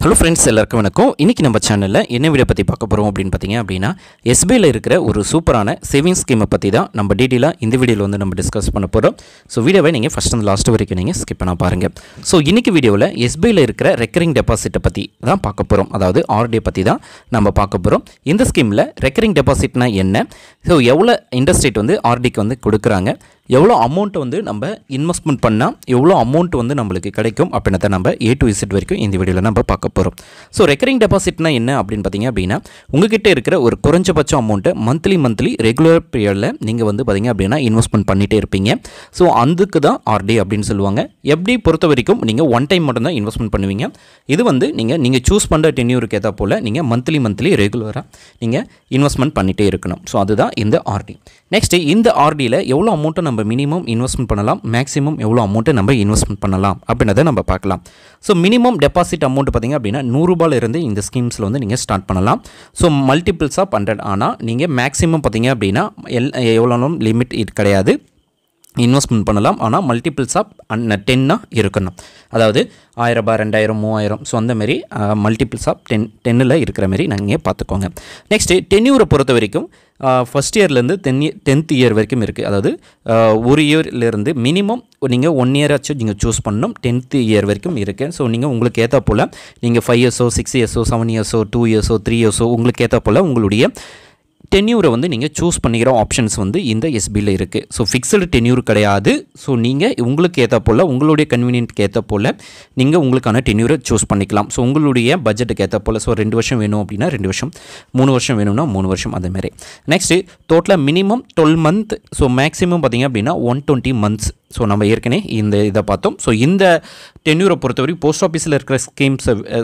Hello friends, எல்லாருக்கும் வணக்கம். இன்றைக்கி நம்ம சேனலில் என்ன வீடியோ பற்றி பார்க்க போகிறோம் அப்படின்னு பார்த்தீங்க அப்படின்னா, எஸ்பிஐயில் இருக்கிற ஒரு சூப்பரான சேவிங்ஸ் ஸ்கீமை பற்றி தான் நம்ம டீட்டெயிலாக இந்த வீடியோவில் வந்து நம்ம டிஸ்கஸ் பண்ண போகிறோம். ஸோ வீடியோவை நீங்கள் ஃபஸ்ட் அண்ட் லாஸ்ட் வரைக்கும் நீங்கள் ஸ்கிப் பண்ண பாருங்கள். ஸோ இன்றைக்கி வீடியோவில் எஸ்பிஐயில் இருக்கிற ரெக்கரிங் டெபாசிட்டை பற்றி தான் பார்க்க போகிறோம். அதாவது ஆர்டியை பற்றி தான் நம்ம பார்க்க போகிறோம். இந்த ஸ்கீமில் ரெக்கரிங் டெபாசிட்னா என்ன, ஸோ எவ்வளோ இன்ட்ரெஸ்ட் ரேட் வந்து ஆர்டிக்கு வந்து கொடுக்குறாங்க, எவ்வளோ அமௌண்ட்டை வந்து நம்ம இன்வெஸ்ட்மெண்ட் பண்ணால் எவ்வளோ அமௌண்ட் வந்து நம்மளுக்கு கிடைக்கும் அப்படின்றத நம்ம A to Z வரைக்கும் இந்த வீடியோவில் நம்ம பார்க்க போகிறோம். ஸோ ரெக்கரிங் டெபாசிட்னா என்ன அப்படின்னு பார்த்தீங்க அப்படின்னா, உங்ககிட்ட இருக்கிற ஒரு குறைஞ்சபட்ச அமௌண்ட்டை மந்த்லி ரெகுலர் பீரியடில் நீங்கள் வந்து பார்த்தீங்க அப்படின்னா இன்வெஸ்ட்மெண்ட் பண்ணிகிட்டே இருப்பீங்க. ஸோ அதுக்கு தான் ஆர்டி அப்படின்னு சொல்லுவாங்க. எப்படி பொறுத்த வரைக்கும் நீங்கள் ஒன் டைம் மட்டும்தான் இன்வெஸ்ட்மெண்ட் பண்ணுவீங்க. இது வந்து நீங்கள் சூஸ் பண்ணுற டென்யூருக்கு ஏற்ற போல் நீங்கள் மந்த்லி ரெகுலராக நீங்கள் இன்வெஸ்ட்மெண்ட் பண்ணிகிட்டே இருக்கணும். ஸோ அதுதான் இந்த ஆர்டி. நெக்ஸ்ட்டு இந்த ஆர்டியில் எவ்வளோ அமௌண்ட்டை நம்ம மினிமம் இன்வெஸ்ட்மெண்ட் பண்ணலாம், மேக்ஸிமம் எவ்வளோ அமௌண்ட்டை நம்ம இன்வெஸ்ட்மெண்ட் பண்ணலாம் அப்படின்றத நம்ம பார்க்கலாம். ஸோ மினிமம் டெபாசிட் அமௌண்ட் பார்த்திங்க அப்படின்னா ₹100 இந்த ஸ்கீம்ஸில் வந்து நீங்கள் ஸ்டார்ட் பண்ணலாம். So multiples of 100. ஆனால் நீங்கள் மேக்ஸிமம் பார்த்திங்க அப்படின்னா எவ்வளோ லிமிட் இது கிடையாது, இன்வெஸ்ட்மெண்ட் பண்ணலாம். ஆனால் மல்டிபிள்ஸ் ஆஃப் 10 இருக்கணும். அதாவது 1000, 2000, 3000. ஸோ அந்தமாரி மல்டிபிள்ஸ் ஆஃப் 10 இருக்கிற மாரி நீங்கள் பார்த்துக்கோங்க. நெக்ஸ்ட்டு டென்யூரை பொறுத்த வரைக்கும் ஃபஸ்ட் இயர்லேருந்து 10th இயர் வரைக்கும் இருக்குது. அதாவது ஒரு இயர்லேருந்து மினிமம் நீங்கள் 1 year ஆச்சும் நீங்கள் சூஸ் பண்ணணும். 10th இயர் வரைக்கும் இருக்குது. ஸோ நீங்கள் உங்களுக்கு ஏற்ற போல் நீங்கள் 5 years, 6 years, 7 years, 2 years, 3 years உங்களுக்கு ஏற்ற போல் உங்களுடைய டென்யூரை வந்து நீங்கள் சூஸ் பண்ணிக்கிற ஆப்ஷன்ஸ் வந்து இந்த எஸ்பியில் இருக்குது. ஸோ ஃபிக்ஸடு டென்யூர் கிடையாது. ஸோ நீங்கள் உங்களுக்கு ஏற்ற போல் உங்களுடைய கன்வீனியன்ட்க்கு ஏற்ற போல் நீங்கள் உங்களுக்கான டென்யூரை சூஸ் பண்ணிக்கலாம். ஸோ உங்களுடைய பட்ஜெட்டுக்கு ஏற்ற போல். ஸோ 2 வருஷம் வேணும் அப்படின்னா 2 வருஷம், 3 வருஷம் வேணும்னா 3 வருஷம், அதேமாரி. நெக்ஸ்ட்டு டோட்டலாக மினிமம் 12 month. ஸோ மேக்ஸிமம் பார்த்திங்க அப்படின்னா 120 months. ஸோ நம்ம ஏற்கனவே இந்த இதை பார்த்தோம். ஸோ இந்த டென்யூரை பொறுத்த வரைக்கும் போஸ்ட் ஆஃபீஸில் இருக்கிற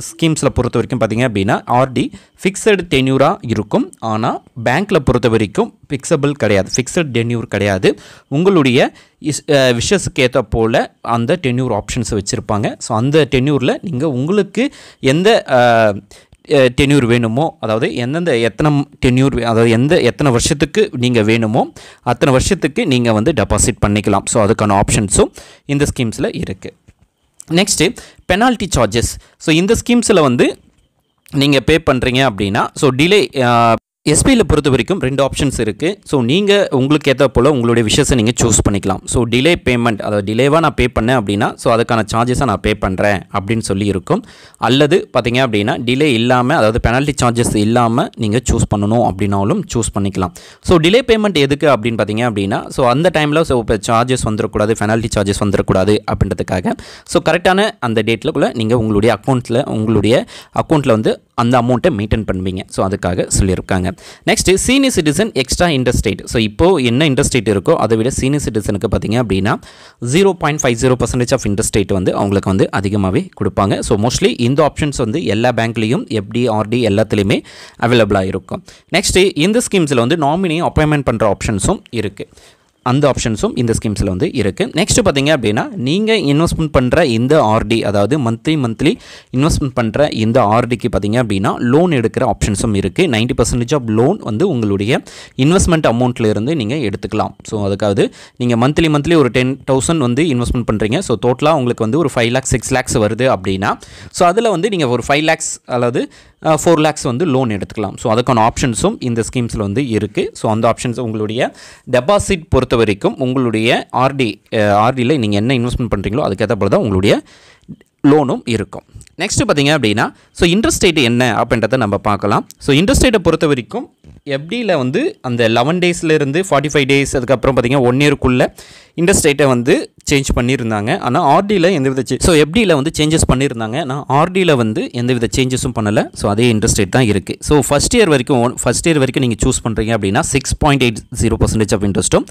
ஸ்கீம்ஸில் பொறுத்த வரைக்கும் பார்த்திங்க அப்படின்னா ஆர்டி ஃபிக்ஸடு டென்யூராக இருக்கும். ஆனால் பேங்க்கில் பொறுத்த வரைக்கும் ஃபிக்ஸபிள் கிடையாது, ஃபிக்ஸட் டென்யூர் கிடையாது. உங்களுடைய விஷஸுக்கு ஏற்ற போல் அந்த டென்யூர் ஆப்ஷன்ஸை வச்சுருப்பாங்க. ஸோ அந்த டென்யூரில் நீங்கள் உங்களுக்கு எந்த டென்யூர் வேணுமோ, அதாவது எத்தனை டென்யூர், அதாவது எத்தனை வருஷத்துக்கு நீங்கள் வேணுமோ அத்தனை வருஷத்துக்கு நீங்கள் வந்து டெபாசிட் பண்ணிக்கலாம். ஸோ அதுக்கான ஆப்ஷன்ஸும் இந்த ஸ்கீம்ஸில் இருக்குது. Next penalty charges. ஸோ இந்த ஸ்கீம்ஸில் வந்து நீங்கள் பே பண்ணுறீங்க அப்படின்னா, ஸோ டிலே எஸ்பியில் பொறுத்த வரைக்கும் 2 ஆப்ஷன்ஸ் இருக்குது. ஸோ நீங்கள் உங்களுக்கு ஏற்ற போல் உங்களுடைய விஷயத்தை நீங்கள் சூஸ் பண்ணிக்கலாம். ஸோ டிலே பேமெண்ட், அதாவது டிலேவாக நான் பே பண்ணேன் அப்படின்னா ஸோ அதுக்கான சார்ஜஸை நான் பே பண்ணுறேன் அப்படின்னு சொல்லி இருக்கும். அல்லது பார்த்தீங்க அப்படின்னா டிலே இல்லாமல், அதாவது பெனால்ட்டி சார்ஜஸ் இல்லாமல் நீங்கள் சூஸ் பண்ணணும் அப்படின்னாலும் சூஸ் பண்ணிக்கலாம். ஸோ டிலே பேமெண்ட் எதுக்கு அப்படின்னு பார்த்தீங்க அப்படின்னா, ஸோ அந்த டைமில் ஸோ இப்போ சார்ஜஸ் வந்துடக்கூடாது, பெனால்ட்டி சார்ஜஸ் வந்துடக்கூடாது அப்படின்றதுக்காக ஸோ கரெக்டான அந்த டேட்டில் நீங்கள் உங்களுடைய அக்கௌண்ட்டில் வந்து அந்த அமௌண்ட்டை மெயின்டைன் பண்ணுவீங்க. ஸோ அதுக்காக சொல்லியிருக்காங்க. Next senior citizen extra interest rate. So இப்போது என்ன இன்ட்ரெஸ்ட் ரேட் இருக்கோ அதை விட சீனியர் சிட்டிசனுக்கு பார்த்தீங்க அப்படின்னா 0.50% ஆஃப் இன்ட்ரெஸ்ட் ரேட் வந்து அவங்களுக்கு வந்து அதிகமாகவே கொடுப்பாங்க. ஸோ மோஸ்ட்லி இந்த ஆப்ஷன்ஸ் வந்து எல்லா பேங்க்லேயும் FD, RD எல்லாத்துலேயுமே அவைலபிளாக இருக்கும். நெக்ஸ்ட்டு இந்த ஸ்கீம்ஸில் வந்து நாமினி அப்பாயின்மெண்ட் பண்ணுற ஆப்ஷன்ஸும் இருக்குது. அந்த ஆப்ஷன்ஸும் இந்த ஸ்கீம்ஸில் வந்து இருக்குது. நெக்ஸ்ட்டு பார்த்தீங்க அப்படின்னா நீங்கள் இன்வெஸ்ட்மெண்ட் பண்ணுற இந்த ஆர்டி, அதாவது மந்த்லி இன்வெஸ்ட்மெண்ட் பண்ணுற இந்த ஆர்டிக்கு பார்த்தீங்க அப்படின்னா லோன் எடுக்கிற ஆப்ஷன்ஸும் இருக்குது. 90% ஆஃப் லோன் வந்து உங்களுடைய இன்வெஸ்ட்மெண்ட் அமௌண்ட்டில் இருந்து நீங்கள் எடுத்துக்கலாம். ஸோ அதுக்காவது நீங்கள் மந்த்லி ஒரு 10,000 வந்து இன்வெஸ்ட்மெண்ட் பண்ணுறீங்க. ஸோ டோட்டலாக உங்களுக்கு வந்து ஒரு 5 lakhs 6 lakhs வருது அப்படின்னா ஸோ அதில் வந்து நீங்கள் ஒரு 5 lakhs அல்லது 4 lakhs வந்து லோன் எடுத்துக்கலாம். ஸோ அதுக்கான ஆப்ஷன்ஸும் இந்த ஸ்கீம்ஸில் வந்து இருக்குது. ஸோ அந்த ஆப்ஷன்ஸ் உங்களுடைய டெபாசிட் பொறுத்த வரைக்கும் உங்களுடைய ஆர்டியில் நீங்கள் என்ன இன்வெஸ்ட்மெண்ட் பண்ணுறீங்களோ அதுக்கேற்ற போல தான் உங்களுடைய லோனும் இருக்கும். நெக்ஸ்ட்டு பார்த்தீங்க அப்படின்னா ஸோ இன்ட்ரெஸ்ட் ரேட்டு என்ன அப்படின்றத நம்ம பார்க்கலாம். ஸோ இன்ட்ரெஸ்ட் ரேட்டை பொறுத்த வரைக்கும் FDயில் வந்து அந்த 11 daysலேருந்து 45 days, அதுக்கப்புறம் பார்த்தீங்கன்னா 1 yearக்குள்ளே இன்ட்ரெஸ்ட் ரேட்டை வந்து சேஞ்ச் பண்ணியிருந்தாங்க. ஆனால் ஆர்டியில் எந்தவித ஸோ FDயில் வந்து சேஞ்சஸ் பண்ணியிருந்தாங்க. ஆனால் ஆர்டியில் வந்து எந்தவித சேஞ்சஸும் பண்ணலை. ஸோ அதே இன்ட்ரெஸ்ட் ரேட் தான் இருக்குது. ஸோ ஃபஸ்ட் இயர் வரைக்கும் நீங்கள் சூஸ் பண்ணுறீங்க அப்படின்னா 6.80% ஆஃப் இன்ட்ரெஸ்ட்டும்,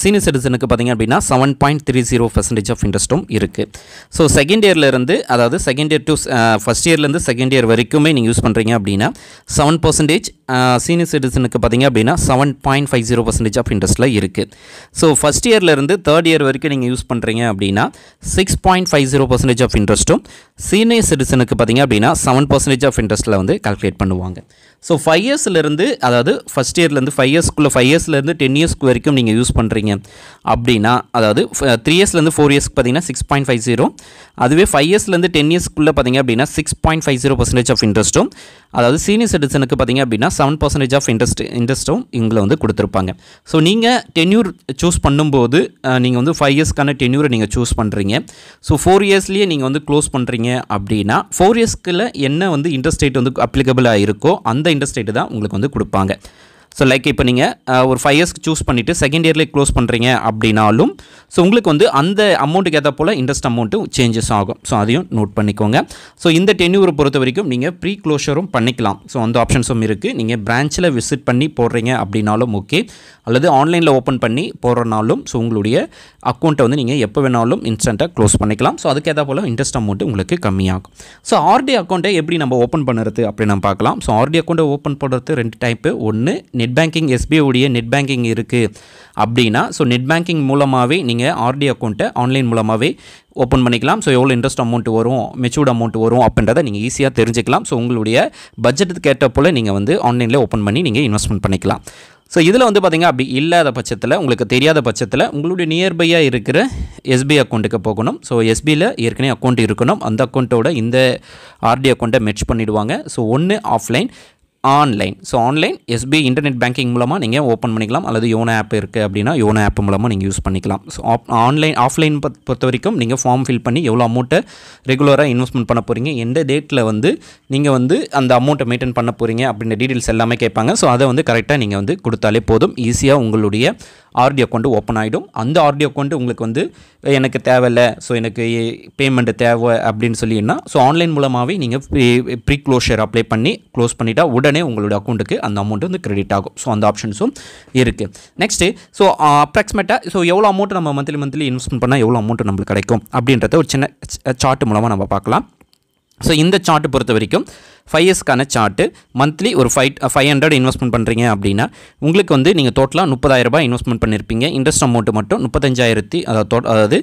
சீனியர் சிட்டிசனுக்கு பார்த்திங்க அப்படின்னா 7.30% ஆஃப் இன்ட்ரெஸ்ட்டும் இருக்குது. ஸோ செகண்ட் இயர்லேருந்து, அதாவது செகண்ட் இயர் டு ஃபஸ்ட் இயர்லேருந்து செகண்ட் இயர் வரைக்குமே நீங்கள் யூஸ் பண்ணுறீங்க அப்படின்னா 7%, சீனியர் சிட்டிசனுக்கு பார்த்திங்க அப்படின்னா 7.50% ஆஃப் இன்ட்ரெஸ்ட்டில் இருக்குது. ஸோ ஃபஸ்ட் இயர்லேருந்து தேர்ட் இயர் வரைக்கும் நீங்கள் யூஸ் பண்ணுறீங்க அப்படின்னா 6.50% ஆஃப் இன்ட்ரெஸ்ட்டும், சீனியர் சிட்டிசனுக்கு பார்த்திங்க அப்படின்னா 7% ஆஃப் இன்ட்ரெஸ்ட்டில் வந்து கால்குலேட் பண்ணுவாங்க. ஸோ 5 இயர்ஸ்லேருந்து அதாவது ஃபஸ்ட் இயர்லேருந்து 5 இயர்ஸ்க்குள்ளே 5 இயர்ஸ்லேருந்து 10 இயர்ஸ்க்கு வரைக்கும் நீங்கள் யூஸ் பண்ணுறீங்க அப்படின்னா, அதாவது 3 இயர்ஸ்லேருந்து 4 இயர்ஸ்க்கு பார்த்தீங்கன்னா 6.50, அதுவே 5 இயர்ஸ்லேருந்து 10 இயர்ஸ்க்குள்ளே பார்த்தீங்க அப்படின்னா 6.50% ஆஃப் இன்ட்ரெஸ்ட்டும், அதாவது சீனியர் சிட்டிசனுக்கு பார்த்தீங்க அப்படின்னா 7% ஆஃப் இன்ட்ரெஸ்ட்டும் இங்கே வந்து கொடுத்துருப்பாங்க. ஸோ நீங்கள் டென்யூர் சூஸ் பண்ணும்போது நீங்கள் வந்து 5 இயர்ஸ்க்கான டென்யூரை நீங்கள் சூஸ் பண்ணுறீங்க. ஸோ 4 இயர்ஸ்லேயே நீங்கள் வந்து க்ளோஸ் பண்ணுறீங்க அப்படின்னா 4 இயர்ஸ்க்குள்ள என்ன வந்து இன்ட்ரெஸ்ட் ரேட் வந்து அப்ளிகபிளாக இருக்கோ அந்த இன்ட்ரெஸ்ட் ரேட்டு தான் உங்களுக்கு வந்து கொடுப்பாங்க. ஸோ லைக் இப்போ நீங்கள் ஒரு 5 இயர்ஸ்க்கு சூஸ் பண்ணிவிட்டு செகண்ட் இயர்லேயே க்ளோஸ் பண்ணுறீங்க அப்படின்னாலும் ஸோ உங்களுக்கு வந்து அந்த அமௌண்ட்டுக்கு ஏற்ற போல் இன்ட்ரெஸ்ட் அமௌண்ட்டும் சேஞ்சஸ் ஆகும். ஸோ அதையும் நோட் பண்ணிக்கோங்க. ஸோ இந்த டென்யூரை பொறுத்த வரைக்கும் நீங்கள் ப்ரீ க்ளோஷரும் பண்ணிக்கலாம். ஸோ அந்த ஆப்ஷன்ஸும் இருக்குது. நீங்கள் பிரான்ச்சில் விசிட் பண்ணி போடுறீங்க அப்படின்னாலும் ஓகே, அல்லது ஆன்லைனில் ஓப்பன் பண்ணி போடுறனாலும் ஸோ உங்களுடைய அக்கௌண்ட்டை வந்து நீங்கள் எப்போ வேணாலும் இன்ஸ்டண்ட்டாக க்ளோஸ் பண்ணிக்கலாம். ஸோ அதுக்கேற்ற போல் இன்ட்ரெஸ்ட் அமௌண்ட்டு உங்களுக்கு கம்மியாகும். ஸோ ஆர்டி அக்கௌண்ட்டை எப்படி நம்ம ஓப்பன் பண்ணுறது அப்படி நம்ம பார்க்கலாம். ஸோ ஆர்டி அக்கௌண்ட்டை ஓப்பன் பண்ணுறது 2 டைப்பு. ஒன்று நெட் பேங்கிங், எஸ்பிஐ உடைய நெட் பேங்கிங் இருக்குது அப்படின்னா ஸோ நெட் பேங்கிங் மூலமாகவே நீங்கள் ஆர்டி அக்கௌண்ட்டை ஆன்லைன் மூலமாகவே ஓப்பன் பண்ணிக்கலாம். ஸோ எவ்வளோ இன்ட்ரெஸ்ட் அமௌண்ட் வரும், மெச்சூர்ட் அமௌண்ட் வரும் அப்படின்றத நீங்கள் ஈஸியாக தெரிஞ்சுக்கலாம். ஸோ உங்களுடைய பட்ஜெட்டுக்கு ஏற்ற போல் நீங்கள் வந்து ஆன்லைனில் ஓப்பன் பண்ணி நீங்கள் இன்வெஸ்ட்மெண்ட் பண்ணிக்கலாம். ஸோ இதில் வந்து பார்த்திங்க அப்படி இல்லாத பட்சத்தில், உங்களுக்கு தெரியாத பட்சத்தில் உங்களுடைய நியர்பையாக இருக்கிற எஸ்பிஐ அக்கௌண்ட்டுக்கு போகணும். ஸோ எஸ்பிஐயில் ஏற்கனவே அக்கௌண்ட் இருக்கணும். அந்த அக்கௌண்ட்டோட இந்த ஆர்டி அக்கௌண்ட்டை மெர்ஜ் பண்ணிவிடுவாங்க. ஸோ ஒன்று offline, online. So online SBI internet banking மூலமாக நீங்கள் ஓப்பன் பண்ணிக்கலாம். அல்லது யோனோ ஆப் இருக்குது அப்படின்னா யோனோ ஆப் மூலமாக நீங்கள் யூஸ் பண்ணிக்கலாம். ஸோ ஆஃப்லைன் பொறுத்த வரைக்கும் நீங்கள் ஃபார்ம் ஃபில் பண்ணி எவ்வளோ அமௌண்ட்டை ரெகுலராக இன்வெஸ்ட்மெண்ட் பண்ண போகிறீங்க, எந்த டேட்டில் வந்து நீங்கள் வந்து அந்த அமௌண்ட்டை மெயின்டைன் பண்ண போகிறீங்க அப்படின்ற டீட்டெயில்ஸ் எல்லாமே கேட்பாங்க. ஸோ அதை வந்து கரெக்டாக நீங்கள் வந்து கொடுத்தாலே போதும். ஈஸியாக உங்களுடைய ஆர்டி அக்கௌண்ட்டு ஓப்பன் ஆகிடும். அந்த ஆர்டி அக்கௌண்ட்டு உங்களுக்கு வந்து எனக்கு தேவையில்லை, ஸோ எனக்கு பேமெண்ட்டு தேவை அப்படின்னு சொல்லினா ஸோ ஆன்லைன் மூலமாகவே நீங்கள் ப்ரீ க்ளோஷர் அப்ளை பண்ணி க்ளோஸ் பண்ணிட்டா உடனே உங்களுடைய அக்கௌண்ட்டுக்கு அந்த அமௌண்ட் வந்து கிரெடிட் ஆகும். ஸோ அந்த ஆப்ஷன்ஸும் இருக்குது. நெக்ஸ்ட்டு ஸோ அப்ராக்சிமேட்டாக ஸோ எவ்வளோ அமௌண்ட் நம்ம மந்த்லி இன்வெஸ்ட்மெண்ட் பண்ணால் எவ்வளோ அமௌண்ட் நம்மளுக்கு கிடைக்கும் அப்படின்றத ஒரு சின்ன சார்ட் மூலமாக நம்ம பார்க்கலாம். ஸோ இந்த சார்ட்டு பொறுத்த வரைக்கும் 5 இயர்ஸ்க்கான சார்ட்டு. மந்த்லி ஒரு 500 இன்வெஸ்ட்மெண்ட் பண்ணுறீங்க அப்படின்னா உங்களுக்கு வந்து நீங்கள் டோட்டலாக 30,000 இன்வெஸ்ட்மெண்ட் பண்ணியிருப்பீங்க. இன்ட்ரெஸ்ட் அமௌண்ட்டு மட்டும் 35,000, அதாவது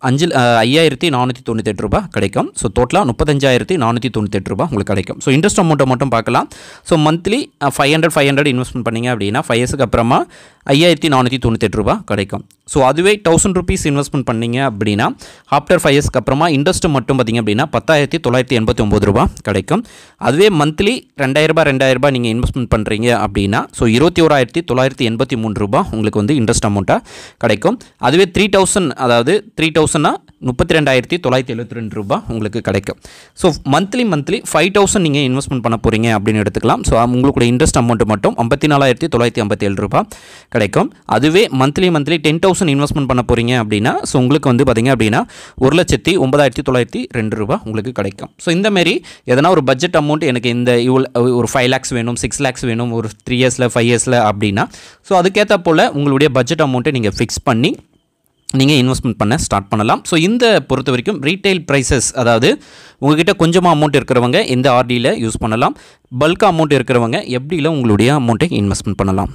5,498 ரூபாய் கிடைக்கும். ஸோ டோட்டலாக 35,498 ரூபாய் உங்களுக்கு கிடைக்கும். ஸோ இன்ட்ரெஸ்ட் அமௌண்ட்டை மட்டும் பார்க்கலாம். ஸோ மந்த்லி 500 இன்வெஸ்ட்மெண்ட் பண்ணிங்க அப்படின்னா 5 இயர்ஸுக்கு அப்புறமா 5,498 ரூபாய் கிடைக்கும். ஸோ அதுவே 1000 rupees இன்வெஸ்ட்மெண்ட் பண்ணிங்க அப்படின்னா ஆஃப்டர் 5 இயர்ஸ்க்கு அப்புறமா இன்ட்ரெஸ்ட் மட்டும் பார்த்திங்க அப்படின்னா 10,989 ரூபாய் கிடைக்கும். அதுவே மந்த்லி 2,000 நீங்கள் இன்வெஸ்ட்மெண்ட் பண்ணுறீங்க அப்படின்னா ஸோ 21,983 ரூபாய் உங்களுக்கு வந்து இன்ட்ரெஸ்ட் அமௌண்ட்டாக கிடைக்கும். அதுவே 3,000, அதாவது 3,000னா 32,972 ரூபாய் உங்களுக்கு கிடைக்கும். ஸோ மந்த்லி 5,000 நீங்கள் இன்வெஸ்ட்மெண்ட் பண்ண போகிறீங்க அப்படின்னு எடுத்துக்கலாம். ஸோ உங்களுக்கு இன்ட்ரெஸ்ட் அமௌண்ட் மட்டும் 54,957 ரூபாய் கிடைக்கும். அதுவே மந்த்லி 10,000 இன்வெஸ்ட்மெண்ட் பண்ண போகிறீங்க அப்படின்னா ஸோ உங்களுக்கு வந்து பார்த்திங்க அப்படின்னா 1,09,902 ரூபாய் உங்களுக்கு கிடைக்கும். ஸோ இந்தமாரி எதனா ஒரு பட்ஜெட் அமௌண்ட் எனக்கு இந்த ஒரு 5 lakhs வேணும், 6 lakhs வேணும் ஒரு 3 இயர்ஸில் 5 இயர்ஸில் அப்படின்னா ஸோ அதுக்கேற்ற போல் உங்களுடைய பட்ஜெட் அமௌண்ட்டை நீங்கள் ஃபிக்ஸ் பண்ணி நீங்கள் இன்வெஸ்ட்மெண்ட் பண்ண ஸ்டார்ட் பண்ணலாம். ஸோ இந்த பொறுத்த வரைக்கும் ரீட்டைல் ப்ரைஸஸ், அதாவது உங்கள்கிட்ட கொஞ்சமாக அமௌண்ட் இருக்கிறவங்க இந்த ஆர்டியில் யூஸ் பண்ணலாம். பல்க் அமௌண்ட் இருக்கிறவங்க எப்படியில் உங்களுடைய அமௌண்ட்டை இன்வெஸ்ட்மெண்ட் பண்ணலாம்.